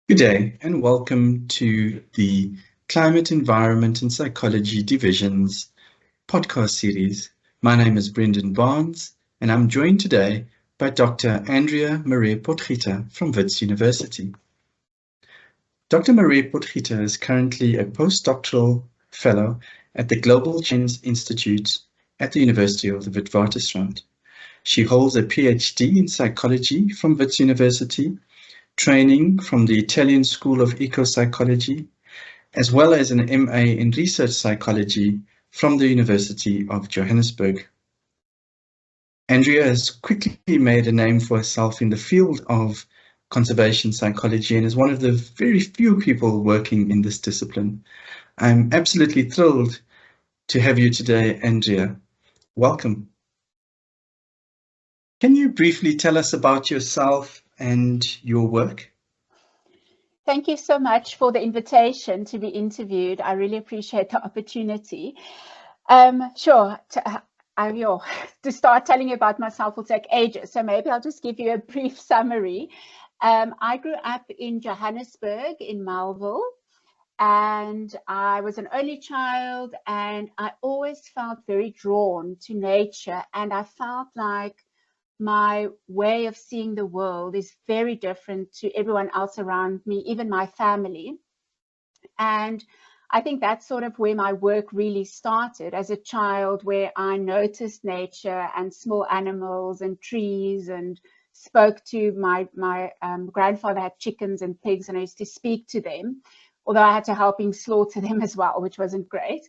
Good day and welcome to the Climate, Environment and Psychology Division's podcast series. My name is Brendon Barnes and I'm joined today by Dr. Andrea Marais-Potgieter from Wits University. Dr. Marais-Potgieter is currently a postdoctoral fellow at the Global Change Institute at the University of the Witwatersrand. She holds a PhD in psychology from Wits University, training from the Italian School of Ecopsychology, as well as an MA in research psychology from the University of Johannesburg. Andrea has quickly made a name for herself in the field of conservation psychology and is one of the very few people working in this discipline. I'm absolutely thrilled to have you today, Andrea. Welcome. Can you briefly tell us about yourself and your work? Thank you so much for the invitation to be interviewed. I really appreciate the opportunity. Sure, to start telling you about myself will take ages, so maybe I'll just give you a brief summary. I grew up in Johannesburg, in Melville, and I was an only child, and I always felt very drawn to nature, and I felt like my way of seeing the world is very different to everyone else around me, even my family. And I think that's sort of where my work really started as a child, where I noticed nature and small animals and trees and spoke to my grandfather had chickens and pigs, and I used to speak to them, although I had to help him slaughter them as well, which wasn't great.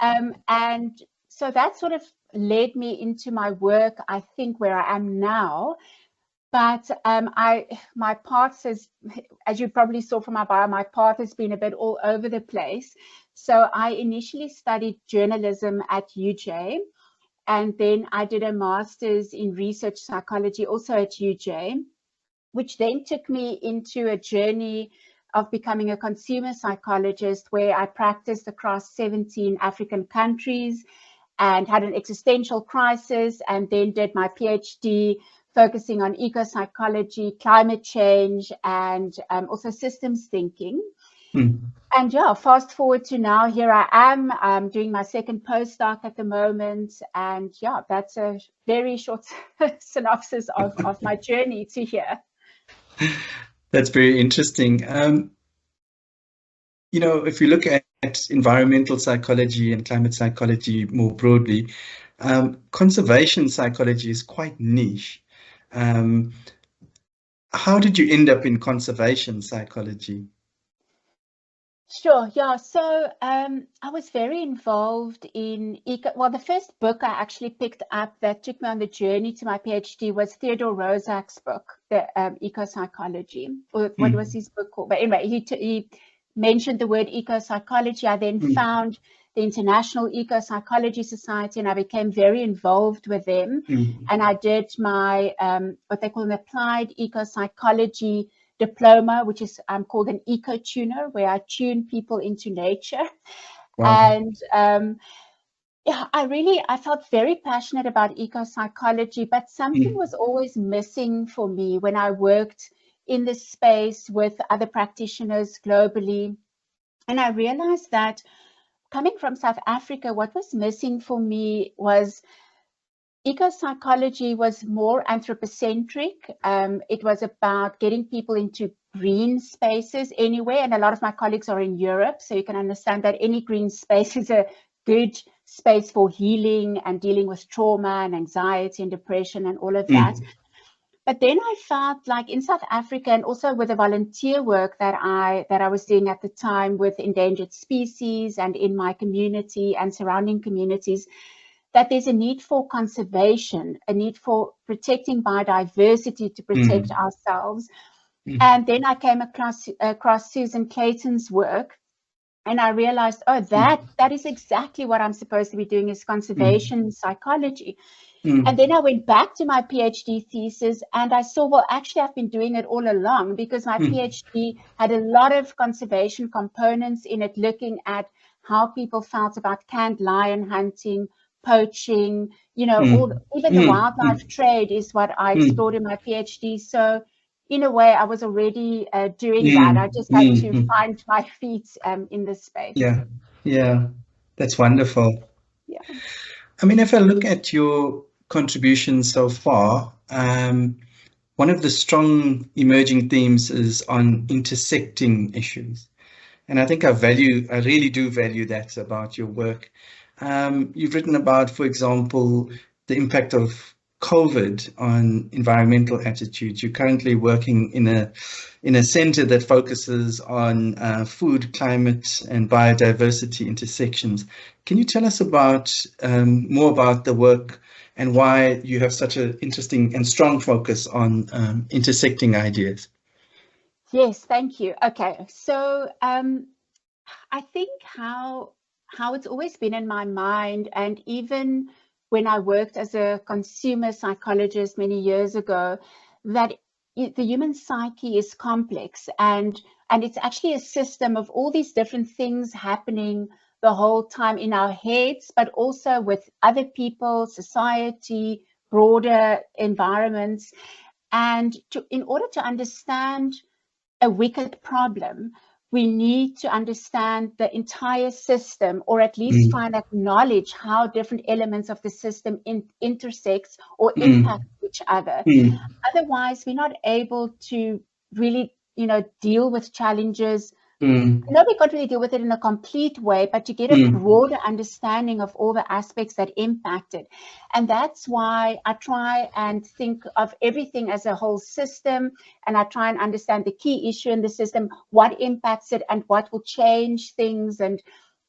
And so that sort of led me into my work, I think, where I am now. But my path has, as you probably saw from my bio, my path has been a bit all over the place. So I initially studied journalism at UJ, and then I did a master's in research psychology also at UJ, which then took me into a journey of becoming a consumer psychologist, where I practiced across 17 African countries and had an existential crisis, and then did my PhD focusing on eco-psychology, climate change, and also systems thinking. And yeah, fast forward to now, here I am. I'm doing my second postdoc at the moment. And yeah, that's a very short synopsis of my journey to here. That's very interesting. You know, if you look at environmental psychology and climate psychology more broadly, conservation psychology is quite niche. How did you end up in conservation psychology? Sure, yeah. So I was very involved in the first book I actually picked up that took me on the journey to my PhD was Theodore Roszak's book, the Ecopsychology, or what was his book called? But anyway, he mentioned the word eco-psychology. I then found the International Eco-Psychology Society, and I became very involved with them. And I did my what they call an applied eco-psychology diploma, which is called an eco-tuner, where I tune people into nature. Wow. And yeah, I felt very passionate about eco-psychology, but something was always missing for me when I worked in this space with other practitioners globally. And I realized that coming from South Africa, what was missing for me was eco-psychology was more anthropocentric. It was about getting people into green spaces anyway. And a lot of my colleagues are in Europe, so you can understand that any green space is a good space for healing and dealing with trauma and anxiety and depression and all of that. But then I felt like in South Africa, and also with the volunteer work that I was doing at the time with endangered species and in my community and surrounding communities, that there's a need for conservation, a need for protecting biodiversity to protect ourselves. And then I came across Susan Clayton's work, and I realized, oh, that is exactly what I'm supposed to be doing, is conservation psychology. And then I went back to my PhD thesis and I saw, well, actually, I've been doing it all along, because my PhD had a lot of conservation components in it, looking at how people felt about canned lion hunting, poaching, you know, even the wildlife trade is what I explored in my PhD. So in a way, I was already doing that. I just had to find my feet in this space. Yeah, yeah, that's wonderful. Yeah. I mean, if I look at your contributions so far, one of the strong emerging themes is on intersecting issues. And I think I really do value that about your work. You've written about, for example, the impact of COVID on environmental attitudes. You're currently working in a center that focuses on food, climate, and biodiversity intersections. Can you tell us about more about the work and why you have such an interesting and strong focus on intersecting ideas? Yes, thank you. Okay, so I think how it's always been in my mind, and even when I worked as a consumer psychologist many years ago, that the human psyche is complex, and it's actually a system of all these different things happening the whole time in our heads, but also with other people, society, broader environments. And in order to understand a wicked problem, we need to understand the entire system, or at least try and acknowledge how different elements of the system intersects or impact each other. Otherwise, we're not able to really, deal with challenges. No, we can't really deal with it in a complete way, but to get a broader understanding of all the aspects that impact it. And that's why I try and think of everything as a whole system, and I try and understand the key issue in the system, what impacts it, and what will change things. And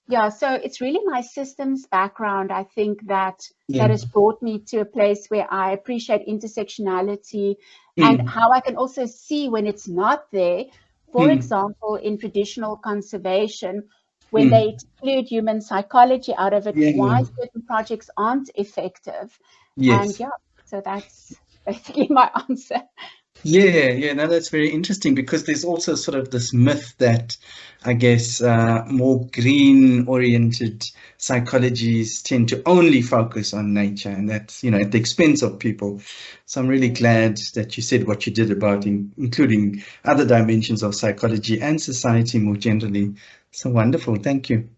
yeah, so it's really my systems background, I think, that has brought me to a place where I appreciate intersectionality and how I can also see when it's not there. For example, in traditional conservation, when they exclude human psychology out of it, why certain projects aren't effective. And yeah, so that's basically my answer. Yeah, no, that's very interesting, because there's also sort of this myth that, I guess, more green-oriented psychologies tend to only focus on nature, and that's, at the expense of people. So I'm really glad that you said what you did about including other dimensions of psychology and society more generally. So wonderful. Thank you.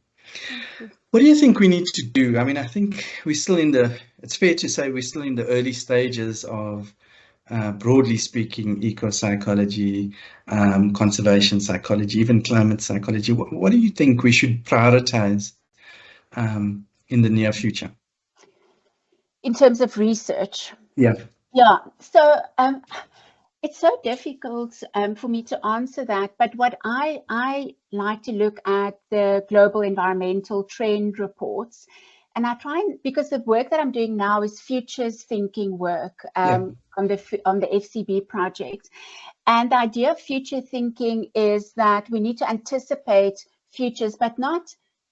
What do you think we need to do? I mean, I think it's fair to say we're still in the early stages of broadly speaking, ecopsychology, conservation psychology, even climate psychology. What do you think we should prioritize in the near future? In terms of research? Yeah. So it's so difficult for me to answer that. But what I like to look at the global environmental trend reports. And I try because the work that I'm doing now is futures thinking work on the FCB project. And the idea of future thinking is that we need to anticipate futures, but not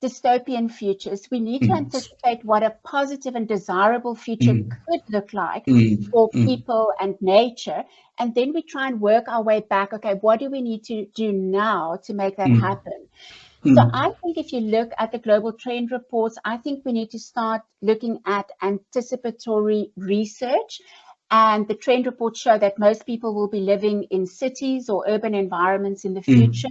dystopian futures. We need to anticipate what a positive and desirable future could look like for people and nature. And then we try and work our way back. Okay, what do we need to do now to make that happen? So I think if you look at the global trend reports, I think we need to start looking at anticipatory research. And the trend reports show that most people will be living in cities or urban environments in the future.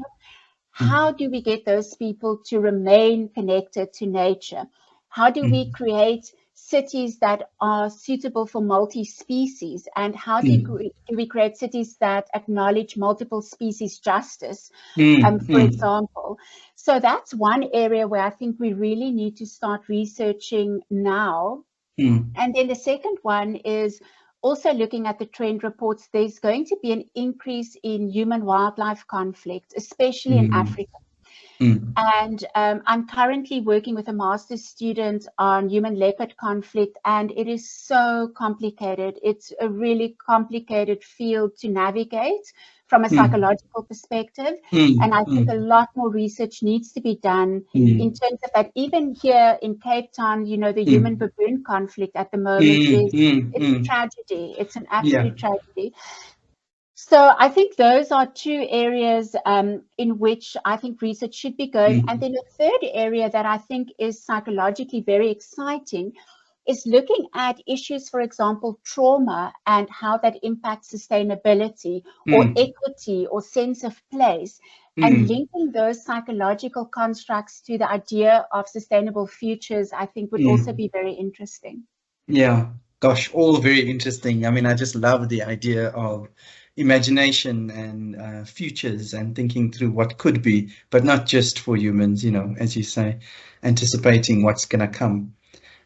How do we get those people to remain connected to nature? How do we create cities that are suitable for multi-species? And how do we create cities that acknowledge multiple species justice, for example? So that's one area where I think we really need to start researching now. And then the second one is also looking at the trend reports. There's going to be an increase in human-wildlife conflict, especially in Africa. And I'm currently working with a master's student on human-leopard conflict, and it is so complicated. It's a really complicated field to navigate from a psychological perspective. And I think a lot more research needs to be done in terms of that. Even here in Cape Town, the human-baboon conflict at the moment it's a tragedy. It's an absolute tragedy. So I think those are two areas in which I think research should be going. And then a third area that I think is psychologically very exciting is looking at issues, for example, trauma and how that impacts sustainability or equity or sense of place, and linking those psychological constructs to the idea of sustainable futures, I think would also be very interesting. Yeah, gosh, all very interesting. I mean, I just love the idea of imagination and futures and thinking through what could be, but not just for humans, you know, as you say, anticipating what's going to come.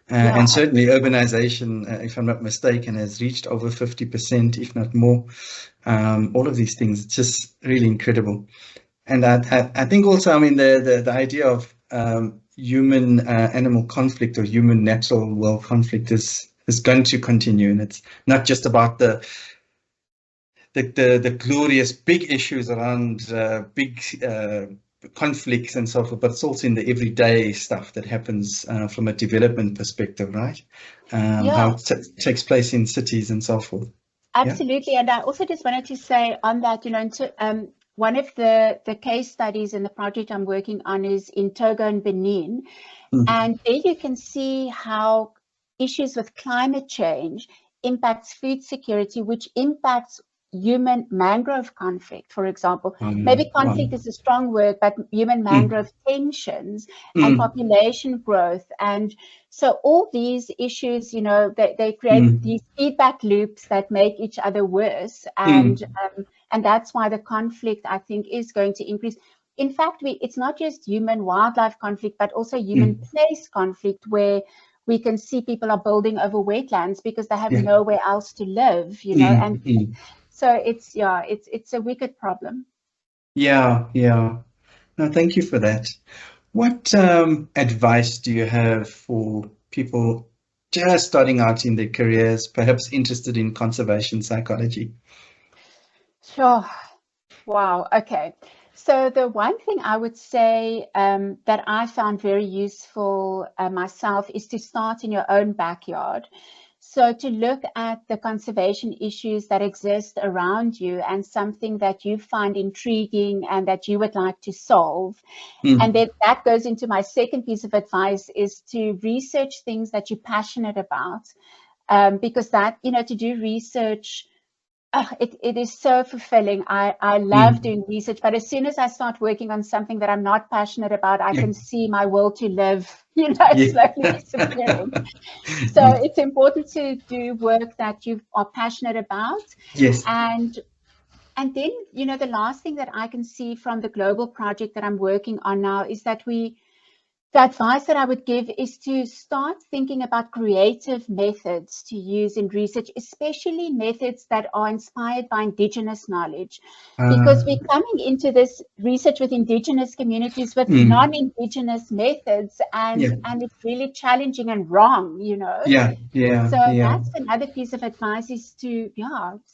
And certainly urbanization, if I'm not mistaken, has reached over 50%, if not more. All of these things, it's just really incredible. And I think also, I mean, the idea of human animal conflict or human natural world conflict is going to continue, and it's not just about the glorious big issues around big conflicts and so forth, but it's also in the everyday stuff that happens from a development perspective, right? How it takes place in cities and so forth. Absolutely. And I also just wanted to say on that, you know, one of the case studies in the project I'm working on is in Togo and Benin. And there you can see how issues with climate change impacts food security, which impacts human mangrove conflict, for example. Maybe conflict is a strong word, but human mangrove tensions and population growth. And so all these issues, you know, they create these feedback loops that make each other worse. And that's why the conflict, I think, is going to increase. In fact, it's not just human-wildlife conflict, but also human-place conflict, where we can see people are building over wetlands because they have nowhere else to live, you know. And so it's a wicked problem. Yeah. No, thank you for that. What advice do you have for people just starting out in their careers, perhaps interested in conservation psychology? Sure. Wow. Okay. So the one thing I would say that I found very useful myself is to start in your own backyard. So to look at the conservation issues that exist around you and something that you find intriguing and that you would like to solve. And then that goes into my second piece of advice, is to research things that you're passionate about, because that, you know, to do research, it is so fulfilling. I love doing research, but as soon as I start working on something that I'm not passionate about, I can see my will to live, you know, slowly disappearing. So it's important to do work that you are passionate about. Yes. And then, you know, the last thing that I can see from the global project that I'm working on now is that the advice that I would give is to start thinking about creative methods to use in research, especially methods that are inspired by Indigenous knowledge, because we're coming into this research with Indigenous communities with non-Indigenous methods, and it's really challenging and wrong, you know. So that's another piece of advice, is to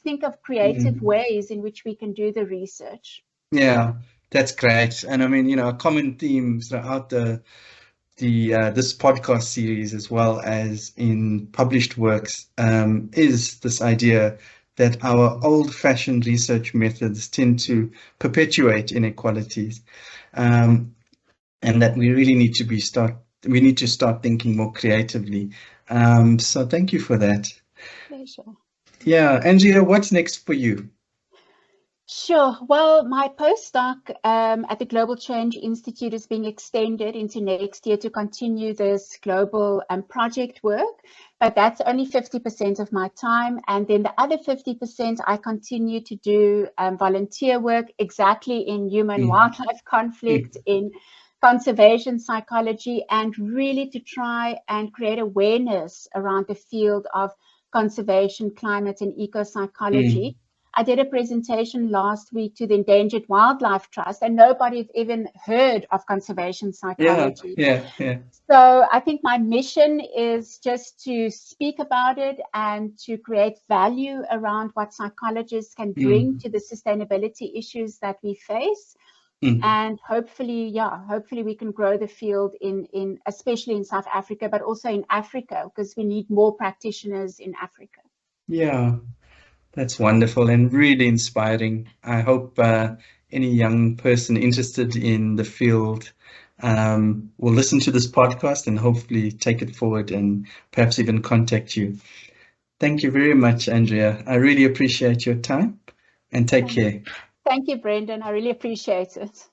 think of creative ways in which we can do the research. Yeah, that's great. And I mean, you know, a common theme throughout this podcast series, as well as in published works, is this idea that our old-fashioned research methods tend to perpetuate inequalities, and that we really need to start thinking more creatively. So thank you for that. Pleasure. Yeah, Andrea, what's next for you? Sure. Well, my postdoc at the Global Change Institute is being extended into next year to continue this global project work, but that's only 50% of my time. And then the other 50%, I continue to do volunteer work exactly in human-wildlife conflict, in conservation psychology, and really to try and create awareness around the field of conservation, climate, and ecopsychology. I did a presentation last week to the Endangered Wildlife Trust, and nobody had even heard of conservation psychology. So I think my mission is just to speak about it and to create value around what psychologists can bring to the sustainability issues that we face. And hopefully we can grow the field in especially in South Africa, but also in Africa, because we need more practitioners in Africa. Yeah. That's wonderful and really inspiring. I hope any young person interested in the field will listen to this podcast and hopefully take it forward and perhaps even contact you. Thank you very much, Andrea. I really appreciate your time, and take care. Thank you, Brendon. I really appreciate it.